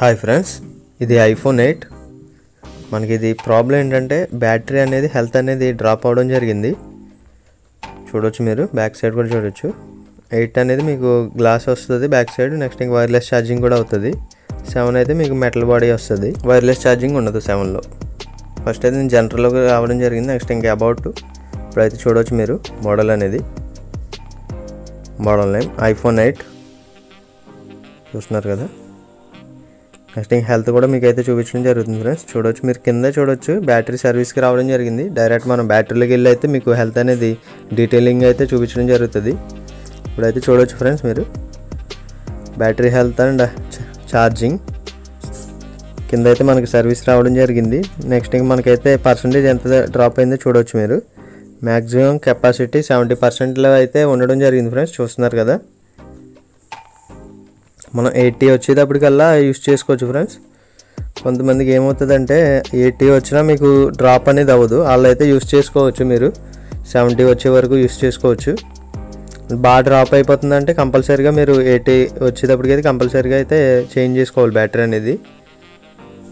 Hi friends, ఇది iPhone 8. మనకి ఇది ప్రాబ్లం ఏంటంటే బ్యాటరీ అనేది హెల్త్ అనేది డ్రాప్ అవడం జరిగింది. చూడొచ్చు, మీరు బ్యాక్ సైడ్ కూడా చూడొచ్చు. 8 అనేది మీకు గ్లాస్ వస్తుంది బ్యాక్ సైడ్. నెక్స్ట్ ఇంకా వైర్లెస్ ఛార్జింగ్ కూడా అవుతుంది. 7 అయితే మీకు మెటల్ బాడీ వస్తుంది. వైర్లెస్ ఛార్జింగ్ ఉండదు 7లో. ఫస్ట్ అయితే నేను జనరల్లోకి రావడం జరిగింది. నెక్స్ట్ ఇంకా అబౌట్ ఇప్పుడైతే చూడవచ్చు మీరు మోడల్ అనేది, మోడల్ నేమ్ ఐఫోన్ 8 చూస్తున్నారు కదా. నెక్స్ట్ ఇంకా హెల్త్ కూడా మీకు అయితే చూపించడం జరుగుతుంది ఫ్రెండ్స్. చూడొచ్చు, మీరు కింద చూడొచ్చు బ్యాటరీ సర్వీస్కి రావడం జరిగింది. డైరెక్ట్ మనం బ్యాటరీలోకి వెళ్ళి అయితే మీకు హెల్త్ అనేది డీటెయిలింగ్ అయితే చూపించడం జరుగుతుంది. ఇప్పుడైతే చూడొచ్చు ఫ్రెండ్స్ మీరు బ్యాటరీ హెల్త్ అండ్ ఛార్జింగ్ కింద అయితే మనకి సర్వీస్ రావడం జరిగింది. నెక్స్ట్ ఇంకా మనకైతే పర్సంటేజ్ ఎంత డ్రాప్ అయిందో చూడవచ్చు మీరు. మ్యాక్సిమం కెపాసిటీ 70%లో అయితే ఉండడం జరిగింది ఫ్రెండ్స్. చూస్తున్నారు కదా, మనం 80 వచ్చేటప్పటికల్లా యూస్ చేసుకోవచ్చు ఫ్రెండ్స్. కొంతమందికి ఏమవుతుందంటే 80 వచ్చినా మీకు డ్రాప్ అనేది అవ్వదు. వాళ్ళు అయితే యూస్ చేసుకోవచ్చు, మీరు 70 వచ్చే వరకు యూస్ చేసుకోవచ్చు. బాగా డ్రాప్ అయిపోతుందంటే కంపల్సరీగా మీరు 80 వచ్చేటప్పటికైతే కంపల్సరీగా అయితే చేంజ్ చేసుకోవాలి బ్యాటరీ అనేది.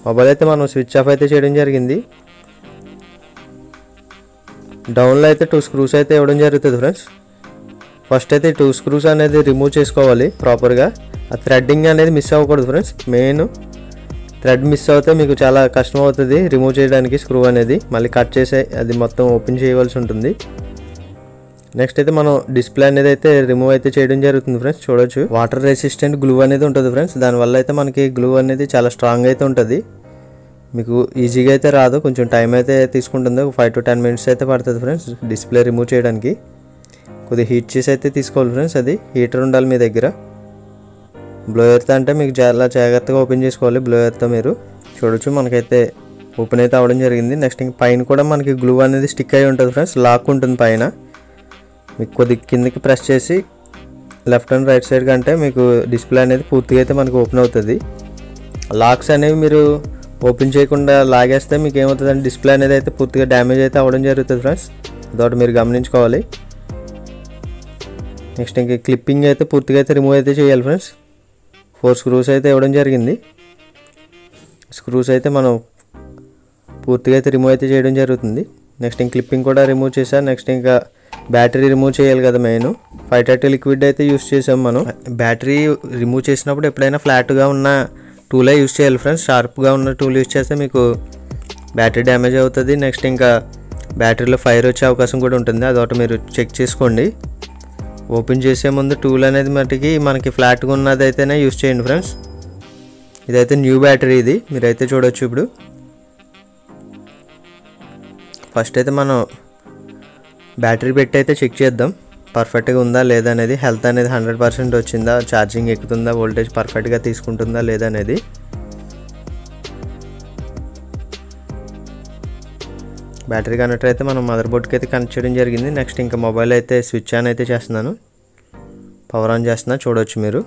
మొబైల్ అయితే మనం స్విచ్ ఆఫ్ అయితే చేయడం జరిగింది. డౌన్లో అయితే 2 స్క్రూస్ అయితే ఇవ్వడం జరుగుతుంది ఫ్రెండ్స్. ఫస్ట్ అయితే 2 స్క్రూస్ అనేది రిమూవ్ చేసుకోవాలి ప్రాపర్గా. ఆ థ్రెడ్డింగ్ అనేది మిస్ అవ్వకూడదు ఫ్రెండ్స్. మెయిన్ థ్రెడ్ మిస్ అవుతే మీకు చాలా కష్టం అవుతుంది రిమూవ్ చేయడానికి. స్క్రూ అనేది మళ్ళీ కట్ చేసి అది మొత్తం ఓపెన్ చేయవలసి ఉంటుంది. నెక్స్ట్ అయితే మనం డిస్ప్లే అనేది అయితే రిమూవ్ అయితే చేయడం జరుగుతుంది ఫ్రెండ్స్. చూడొచ్చు, వాటర్ రెసిస్టెంట్ గ్లూ అనేది ఉంటుంది ఫ్రెండ్స్. దానివల్ల అయితే మనకి గ్లూ అనేది చాలా స్ట్రాంగ్ అయితే ఉంటుంది. మీకు ఈజీగా అయితే రాదు, కొంచెం టైం అయితే తీసుకుంటుంది. 5 to 10 minutes అయితే పడుతుంది ఫ్రెండ్స్ డిస్ప్లే రిమూవ్ చేయడానికి. కొద్దిగా హీట్ చేసి అయితే తీసుకోవాలి ఫ్రెండ్స్. అది హీటర్ ఉండాలి మీ దగ్గర. బ్లోయర్తో అంటే మీకు చాలా జాగ్రత్తగా ఓపెన్ చేసుకోవాలి బ్లోయర్తో. మీరు చూడొచ్చు మనకైతే ఓపెన్ అయితే అవ్వడం జరిగింది. నెక్స్ట్ ఇంక పైన కూడా మనకి గ్లూ అనేది స్టిక్ అయి ఉంటుంది ఫ్రెండ్స్. లాక్ ఉంటుంది పైన. మీకు కొద్దిగా కిందకి ప్రెస్ చేసి లెఫ్ట్ అండ్ రైట్ సైడ్ కంటే మీకు డిస్ప్లే అనేది పూర్తిగా అయితే మనకి ఓపెన్ అవుతుంది. లాక్స్ అనేవి మీరు ఓపెన్ చేయకుండా లాగేస్తే మీకు ఏమవుతుందంటే డిస్ప్లే అనేది అయితే పూర్తిగా డ్యామేజ్ అయితే అవ్వడం జరుగుతుంది ఫ్రెండ్స్. అదొకటి మీరు గమనించుకోవాలి. నెక్స్ట్ ఇంక క్లిప్పింగ్ అయితే పూర్తిగా అయితే రిమూవ్ అయితే చేయాలి ఫ్రెండ్స్. 4 స్క్రూస్ అయితే ఇవ్వడం జరిగింది. స్క్రూస్ అయితే మనం పూర్తిగా అయితే రిమూవ్ అయితే చేయడం జరుగుతుంది. నెక్స్ట్ ఇంక క్లిప్పింగ్ కూడా రిమూవ్ చేశాను. నెక్స్ట్ ఇంకా బ్యాటరీ రిమూవ్ చేయాలి కదా. మెయిన్ 530 లిక్విడ్ అయితే యూస్ చేసాం మనం. బ్యాటరీ రిమూవ్ చేసినప్పుడు ఎప్పుడైనా ఫ్లాట్గా ఉన్న టూలే యూస్ చేయాలి ఫ్రెండ్స్. షార్ప్గా ఉన్న టూల్ యూస్ చేస్తే మీకు బ్యాటరీ డ్యామేజ్ అవుతుంది. నెక్స్ట్ ఇంకా బ్యాటరీలో ఫైర్ వచ్చే అవకాశం కూడా ఉంటుంది. అదొకటి మీరు చెక్ చేసుకోండి. ఓపెన్ చేసే ముందు టూల్ అనేది మటుకి మనకి ఫ్లాట్గా ఉన్నది అయితేనే యూస్ చేయండి ఫ్రెండ్స్. ఇదైతే న్యూ బ్యాటరీ, ఇది మీరైతే చూడొచ్చు. ఇప్పుడు ఫస్ట్ అయితే మనం బ్యాటరీ పెట్టి అయితే చెక్ చేద్దాం పర్ఫెక్ట్గా ఉందా లేదా అనేది. హెల్త్ అనేది 100% వచ్చిందా, ఛార్జింగ్ ఎక్కుతుందా, వోల్టేజ్ పర్ఫెక్ట్గా తీసుకుంటుందా లేదా అనేది. బ్యాటరీ కనెక్టర్ అయితే మనం మదర్ బోర్డ్కి అయితే కనెక్ట్ చేయడం జరిగింది. నెక్స్ట్ ఇంకా మొబైల్ అయితే స్విచ్ ఆన్ అయితే చేస్తున్నాను, పవర్ ఆన్ చేస్తున్నా. చూడవచ్చు మీరు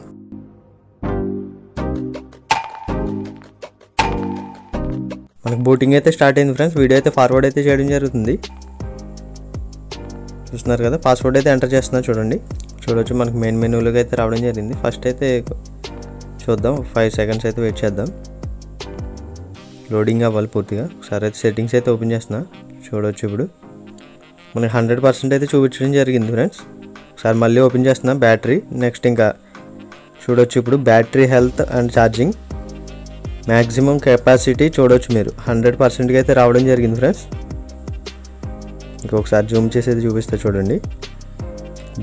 మనకి బూటింగ్ అయితే స్టార్ట్ అయింది ఫ్రెండ్స్. వీడియో అయితే ఫార్వర్డ్ అయితే చేయడం జరుగుతుంది. చూస్తున్నారు కదా, పాస్వర్డ్ అయితే ఎంటర్ చేస్తున్నా చూడండి. చూడవచ్చు మనకి మెయిన్ మెనూలోకి అయితే రావడం జరిగింది. ఫస్ట్ అయితే చూద్దాం, 5 seconds అయితే వెయిట్ చేద్దాం. లోడింగ్ అవ్వాలి పూర్తిగా. ఒకసారి అయితే సెట్టింగ్స్ అయితే ఓపెన్ చేస్తున్నా. చూడవచ్చు ఇప్పుడు మనకి 100% అయితే చూపించడం జరిగింది ఫ్రెండ్స్. ఒకసారి మళ్ళీ ఓపెన్ చేస్తున్నా బ్యాటరీ. నెక్స్ట్ ఇంకా చూడవచ్చు ఇప్పుడు battery health and charging maximum capacity చూడవచ్చు మీరు 100%కి అయితే రావడం జరిగింది ఫ్రెండ్స్. ఇంకొకసారి జూమ్ చేసి అయితే చూపిస్తే చూడండి.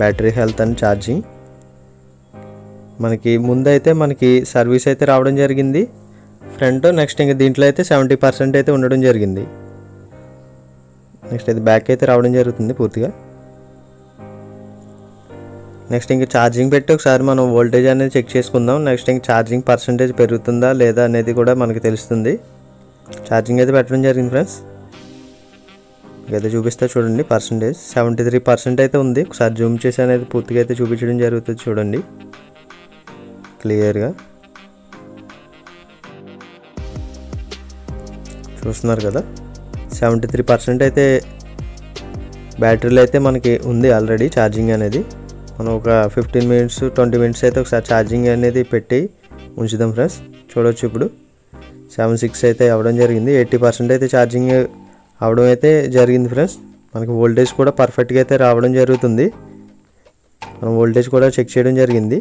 బ్యాటరీ హెల్త్ అండ్ ఛార్జింగ్ మనకి ముందైతే మనకి సర్వీస్ అయితే రావడం జరిగింది ఫ్రంట్. నెక్స్ట్ ఇంకా దీంట్లో అయితే 70% అయితే ఉండడం జరిగింది. నెక్స్ట్ అయితే బ్యాక్ అయితే రావడం జరుగుతుంది పూర్తిగా. నెక్స్ట్ ఇంకా ఛార్జింగ్ పెట్టి ఒకసారి మనం వోల్టేజ్ అనేది చెక్ చేసుకుందాం. నెక్స్ట్ ఇంకా ఛార్జింగ్ పర్సంటేజ్ పెరుగుతుందా లేదా అనేది కూడా మనకి తెలుస్తుంది. ఛార్జింగ్ అయితే పెట్టడం జరిగింది ఫ్రెండ్స్. అయితే చూపిస్తే చూడండి పర్సంటేజ్ 73% అయితే ఉంది. ఒకసారి జూమ్ చేసి అనేది పూర్తిగా అయితే చూపించడం జరుగుతుంది చూడండి క్లియర్గా. చూస్తున్నారు కదా, 73% అయితే బ్యాటరీలో అయితే మనకి ఉంది ఆల్రెడీ ఛార్జింగ్ అనేది. మనం ఒక 15 minutes 20 minutes అయితే ఒకసారి ఛార్జింగ్ అనేది పెట్టి ఉంచుదాం ఫ్రెండ్స్. చూడవచ్చు. ఇప్పుడు 76 అయితే అవ్వడం జరిగింది. 80% అయితే ఛార్జింగ్ అవ్వడం అయితే జరిగింది ఫ్రెండ్స్. మనకి వోల్టేజ్ కూడా పర్ఫెక్ట్గా అయితే రావడం జరుగుతుంది. మనం వోల్టేజ్ కూడా చెక్ చేయడం జరిగింది.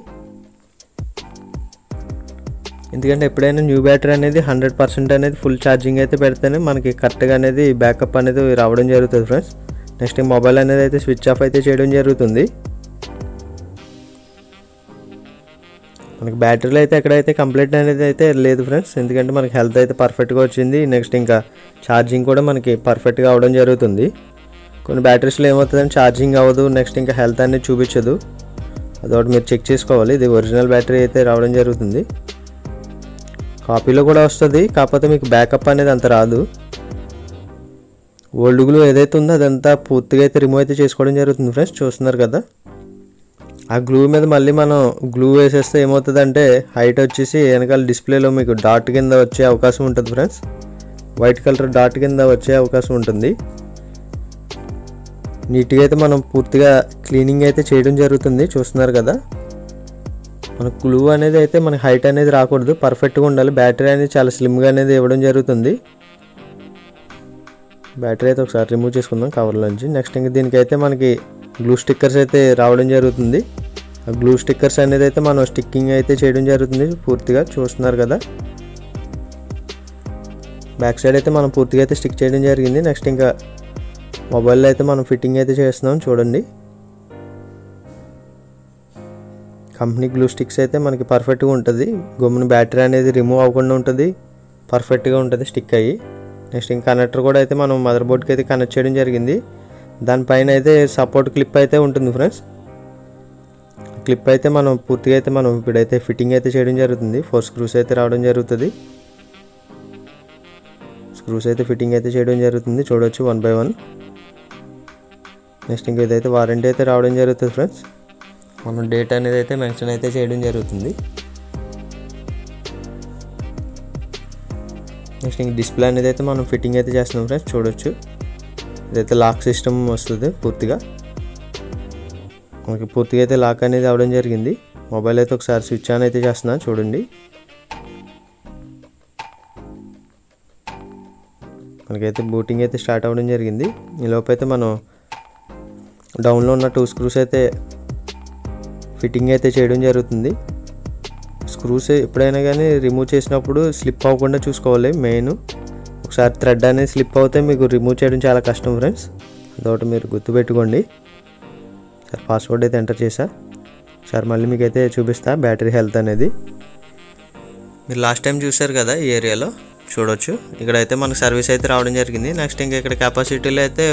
ఎందుకంటే ఎప్పుడైనా న్యూ బ్యాటరీ అనేది 100% అనేది ఫుల్ ఛార్జింగ్ అయితే పెడితేనే మనకి కరెక్ట్గా అనేది బ్యాకప్ అనేది రావడం జరుగుతుంది ఫ్రెండ్స్. నెక్స్ట్ మొబైల్ అనేది అయితే స్విచ్ ఆఫ్ అయితే చేయడం జరుగుతుంది. మనకి బ్యాటరీలో అయితే ఎక్కడైతే కంప్లైంట్ అనేది అయితే లేదు ఫ్రెండ్స్. ఎందుకంటే మనకి హెల్త్ అయితే పర్ఫెక్ట్గా వచ్చింది. నెక్స్ట్ ఇంకా ఛార్జింగ్ కూడా మనకి పర్ఫెక్ట్గా అవడం జరుగుతుంది. కొన్ని బ్యాటరీస్లో ఏమవుతుందంటే ఛార్జింగ్ అవ్వదు, నెక్స్ట్ ఇంకా హెల్త్ అనేది చూపించదు. అదొకటి మీరు చెక్ చేసుకోవాలి. ఇది ఒరిజినల్ బ్యాటరీ అయితే రావడం జరుగుతుంది. కాపీలో కూడా వస్తుంది, కాకపోతే మీకు బ్యాకప్ అనేది అంత రాదు. ఓల్డ్ గ్లూ ఏదైతే ఉందో అదంతా పూర్తిగా అయితే రిమూవ్ అయితే చేసుకోవడం జరుగుతుంది ఫ్రెండ్స్. చూస్తున్నారు కదా, ఆ గ్లూ మీద మళ్ళీ మనం గ్లూ వేసేస్తే ఏమవుతుందంటే హైట్ వచ్చేసి వెనకాల డిస్ప్లేలో మీకు డాట్ కింద వచ్చే అవకాశం ఉంటుంది ఫ్రెండ్స్. వైట్ కలర్ డాట్ కింద వచ్చే అవకాశం ఉంటుంది. నీట్గా అయితే మనం పూర్తిగా క్లీనింగ్ అయితే చేయడం జరుగుతుంది. చూస్తున్నారు కదా, మన గ్లూ అనేది అయితే మన హైట్ అనేది రాకూడదు, పర్ఫెక్ట్గా ఉండాలి. బ్యాటరీ అనేది చాలా స్లిమ్గా అనేది ఇవ్వడం జరుగుతుంది. బ్యాటరీ అయితే ఒకసారి రిమూవ్ చేసుకుందాం కవర్లోంచి. నెక్స్ట్ ఇంకా దీనికైతే మనకి గ్లూ స్టిక్కర్స్ అయితే రావడం జరుగుతుంది. ఆ గ్లూ స్టిక్కర్స్ అనేది అయితే మనం స్టిక్కింగ్ అయితే చేయడం జరుగుతుంది పూర్తిగా. చూస్తున్నారు కదా, బ్యాక్ సైడ్ అయితే మనం పూర్తిగా అయితే స్టిక్ చేయడం జరిగింది. నెక్స్ట్ ఇంకా మొబైల్లో అయితే మనం ఫిట్టింగ్ అయితే చేస్తున్నాం. చూడండి, కంపెనీ గ్లూ స్టిక్స్ అయితే మనకి పర్ఫెక్ట్గా ఉంటుంది. గమ్మున బ్యాటరీ అనేది రిమూవ్ అవ్వకుండా ఉంటుంది, పర్ఫెక్ట్గా ఉంటుంది స్టిక్ అయ్యి. నెక్స్ట్ ఇంకా కనెక్టర్ కూడా అయితే మనం మదర్ బోర్డ్కి అయితే కనెక్ట్ చేయడం జరిగింది. దానిపైన అయితే సపోర్ట్ క్లిప్ అయితే ఉంటుంది ఫ్రెండ్స్. క్లిప్ అయితే మనం పూర్తిగా అయితే మనం ఇప్పుడైతే ఫిట్టింగ్ అయితే చేయడం జరుగుతుంది. 4 స్క్రూస్ అయితే రావడం జరుగుతుంది. స్క్రూస్ అయితే ఫిట్టింగ్ అయితే చేయడం జరుగుతుంది. చూడవచ్చు 1 by 1. నెక్స్ట్ ఇంకా ఇదైతే వారంటీ అయితే రావడం జరుగుతుంది ఫ్రెండ్స్. మనం డేట్ అనేది అయితే మెన్షన్ అయితే చేయడం జరుగుతుంది. నెక్స్ట్ ఇంక డిస్ప్లే అనేది అయితే మనం ఫిట్టింగ్ అయితే చేస్తున్నాం ఫ్రెండ్స్. చూడొచ్చు, ఇదైతే లాక్ సిస్టమ్ వస్తుంది పూర్తిగా. మనకి పూర్తిగా అయితే లాక్ అనేది అవడం జరిగింది. మొబైల్ అయితే ఒకసారి స్విచ్ ఆన్ అయితే చేస్తున్నాను చూడండి. మనకైతే బూటింగ్ అయితే స్టార్ట్ అవ్వడం జరిగింది. ఈ లోపు అయితే మనం డౌన్లో ఉన్న 2 స్క్రూస్ అయితే ఫిట్టింగ్ అయితే చేయడం జరుగుతుంది. స్క్రూస్ ఎప్పుడైనా కానీ రిమూవ్ చేసినప్పుడు స్లిప్ అవ్వకుండా చూసుకోవాలి. మెయిన్ ఒకసారి థ్రెడ్ అనేది స్లిప్ అవుతే మీకు రిమూవ్ చేయడం చాలా కష్టం ఫ్రెండ్స్. అదొకటి మీరు గుర్తుపెట్టుకోండి. సార్ పాస్వర్డ్ అయితే ఎంటర్ చేశా. సార్ మళ్ళీ మీకు అయితే చూపిస్తా బ్యాటరీ హెల్త్ అనేది. మీరు లాస్ట్ టైం చూసారు కదా ఈ ఏరియాలో, చూడొచ్చు ఇక్కడైతే మనకు సర్వీస్ అయితే రావడం జరిగింది. నెక్స్ట్ ఇంకా ఇక్కడ కెపాసిటీలో అయితే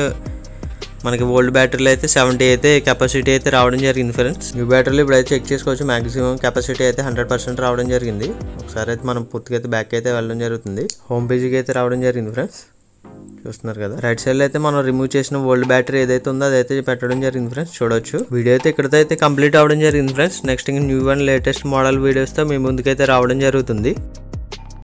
మనకి ఓల్డ్ బ్యాటరీలో అయితే 70 అయితే కెపాసిటీ అయితే రావడం జరిగింది ఫ్రెండ్స్. న్యూ బ్యాటరీలో ఇప్పుడైతే చెక్ చేసుకోవచ్చు. మ్యాక్సిమం కెపాసిటీ అయితే 100% రావడం జరిగింది. ఒకసారి అయితే మనం పూర్తిగా అయితే బ్యాక్ అయితే వెళ్ళడం జరుగుతుంది. హోమ్ పేజీకి అయితే రావడం జరిగింది ఫ్రెండ్స్. చూస్తున్నారు కదా, రైట్ సైడ్లో అయితే మనం రిమూవ్ చేసిన ఓల్డ్ బ్యాటరీ ఏదైతే ఉందో అదైతే పెట్టడం జరిగింది ఫ్రెండ్స్. చూడొచ్చు, వీడియో అయితే ఇక్కడతో అయితే కంప్లీట్ అవ్వడం జరిగింది ఫ్రెండ్స్. నెక్స్ట్ ఇంకా న్యూ అండ్ లేటెస్ట్ మోడల్ వీడియోస్తో మీ ముందుకైతే రావడం జరుగుతుంది.